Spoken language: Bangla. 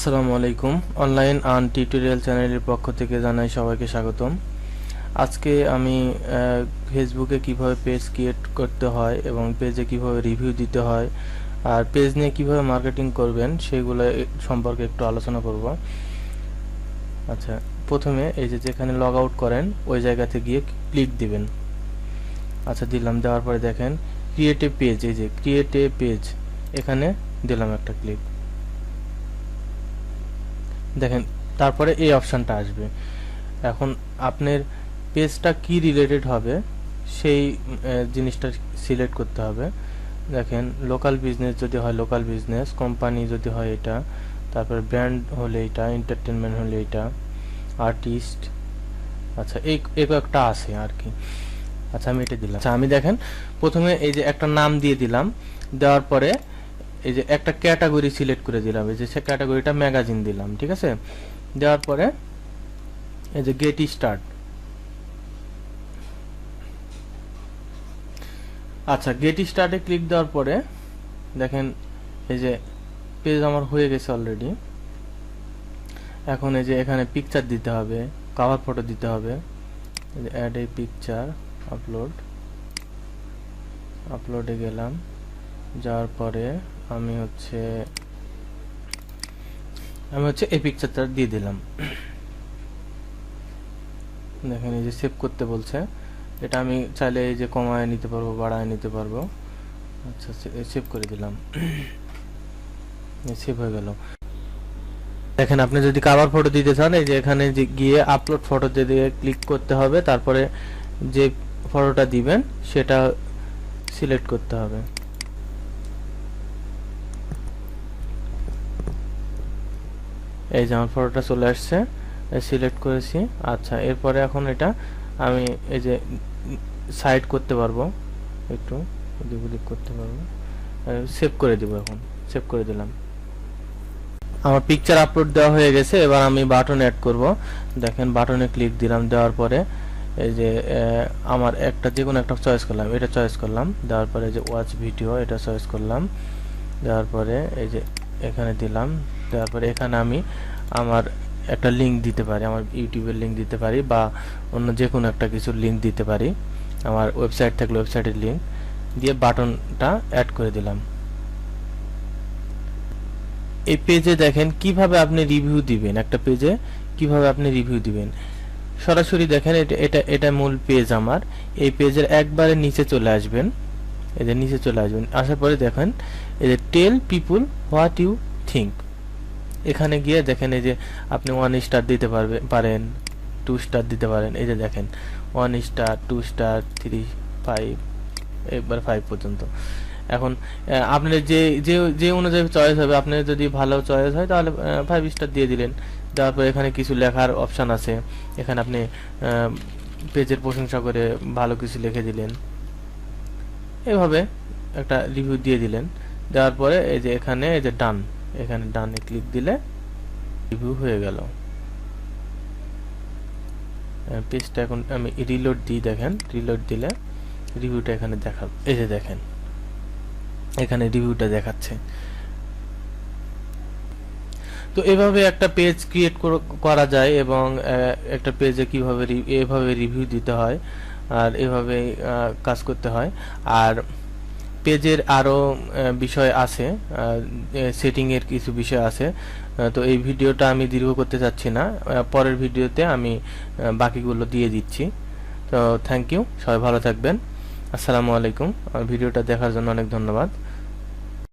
আসসালামু আলাইকুম। অনলাইন আর্ন টিউটোরিয়াল চ্যানেলের পক্ষ থেকে জানাই সবাইকে স্বাগতম। আজকে আমি ফেসবুকে কিভাবে পেজ ক্রিয়েট করতে হয় এবং পেজে কিভাবে রিভিউ দিতে হয় আর পেজ নিয়ে কিভাবে মার্কেটিং করবেন সেগুলো সম্পর্কে একটু আলোচনা করব। আচ্ছা, প্রথমে এই যে যেখানে লগ আউট করেন ওই জায়গাতে গিয়ে ক্লিক দিবেন। আচ্ছা, দিলাম। দেওয়ার পরে দেখেন ক্রিয়েট এ পেজ, এই যে ক্রিয়েট এ পেজ, এখানে দিলাম একটা ক্লিক। দেখেন তারপরে এই অপশানটা আসবে। এখন আপনার পেজটা কি রিলেটেড হবে সেই জিনিসটা সিলেক্ট করতে হবে। দেখেন লোকাল বিজনেস যদি হয় লোকাল বিজনেস, কোম্পানি যদি হয় এটা, তারপর ব্র্যান্ড হলে এটা, এন্টারটেনমেন্ট হলে এটা, আর্টিস্ট। আচ্ছা, এই একটা আছে আর কি। আচ্ছা, আমি এটা দিলাম। আচ্ছা, আমি দেখেন প্রথমে এই যে একটা নাম দিয়ে দিলাম। দেওয়ার পরে এই যে একটা ক্যাটাগরি সিলেক্ট করে দিলাম, এই যে সে ক্যাটাগরিটা ম্যাগাজিন দিলাম, ঠিক আছে। দেওয়ার পরে এই যে গেট স্টার্ট। আচ্ছা, গেট স্টার্টে ক্লিক দেওয়ার পরে দেখেন এই যে পেজ আমার হয়ে গেছে অলরেডি। এখন এই যে এখানে পিকচার দিতে হবে, কভার ফটো দিতে হবে। অ্যাড এ পিকচার, আপলোডে গেলাম। যাওয়ার পরে আমি হচ্ছে এই পিকচারটা দিয়ে দিলাম। দেখেন এই যে সেভ করতে বলছে, এটা আমি চাইলে এই যে কমায় নিতে পারবো, বাড়ায় নিতে পারবো। আচ্ছা, সেভ করে দিলাম। সেভ হয়ে গেল। দেখেন আপনি যদি কভার ফটো দিতে চান এই যে এখানে যে গিয়ে আপলোড ফটো দিয়ে ক্লিক করতে হবে, তারপরে যে ফটোটা দিবেন সেটা সিলেক্ট করতে হবে। এই যে আমার ফটোটা চলে আসছে, সিলেক্ট করেছি। আচ্ছা, এরপরে এখন এটা আমি এই যে সাইড করতে পারবো, একটু এদিক ওদিক করতে পারবো। সেভ করে দিব। এখন সেভ করে দিলাম। আমার পিকচার আপলোড দেওয়া হয়ে গেছে। এবার আমি বাটন অ্যাড করব। দেখেন বাটনে ক্লিক দিলাম। দেওয়ার পরে এই যে আমার একটা যে কোনো একটা চয়েস করলাম, এটা চয়েস করলাম। দেওয়ার পরে যে ওয়াচ ভিডিও এটা চয়েস করলাম। দেওয়ার পরে এই যে এখানে দিলাম। দেওয়ার পরে এখানে আমি আমার একটা লিঙ্ক দিতে পারি, আমার ইউটিউবের লিঙ্ক দিতে পারি বা অন্য যে কোনো একটা কিছুর লিঙ্ক দিতে পারি। আমার ওয়েবসাইট থাকলে ওয়েবসাইটের লিঙ্ক দিয়ে বাটনটা অ্যাড করে দিলাম। এই পেজে দেখেন কিভাবে আপনি রিভিউ দিবেন, একটা পেজে কিভাবে আপনি রিভিউ দিবেন। সরাসরি দেখেন এটা মূল পেজ আমার। এই পেজের একবারে নিচে চলে আসবেন, এই যে নিচে চলে আসবেন। আসার পরে দেখেন এই যে টেল পিপুল হোয়াট ইউ থিঙ্ক, এখানে গিয়ে দেখেন এই যে আপনি 1 স্টার দিতে পারেন, 2 স্টার দিতে পারেন। এই যে দেখেন 1 স্টার, 2 স্টার, 3, 5, একবার 5 পর্যন্ত। এখন আপনার যে যে যে অনুযায়ী চয়েস হবে, আপনার যদি ভালো চয়েস হয় তাহলে 5 স্টার দিয়ে দিলেন। দেওয়ার পর এখানে কিছু লেখার অপশান আছে, এখানে আপনি পেজের প্রশংসা করে ভালো কিছু লিখে দিলেন, এভাবে একটা রিভিউ দিয়ে দিলেন। দেওয়ার পরে এই যে এখানে এই যে ডান, এখানে ডানে ক্লিক দিলে রিভিউ হয়ে গেল। পেজটা এখন আমি রিলোড দিই। দেখেন রিলোড দিলে রিভিউটা এখানে দেখা, এই যে দেখেন এখানে রিভিউটা দেখাচ্ছে। তো এভাবে একটা পেজ ক্রিয়েট করা যায় এবং একটা পেজে কিভাবে এভাবে রিভিউ দিতে হয় আর এভাবে কাজ করতে হয়। আর পেজের আরো বিষয় আছে, সেটিং এর কিছু বিষয় আছে। তো এই ভিডিওটা আমি দীর্ঘ করতে চাচ্ছি না, পরের ভিডিওতে আমি বাকিগুলো দিয়ে দিচ্ছি। তো থ্যাংক ইউ, সবাই ভালো থাকবেন। আসসালামু আলাইকুম। ভিডিওটা দেখার জন্য অনেক ধন্যবাদ।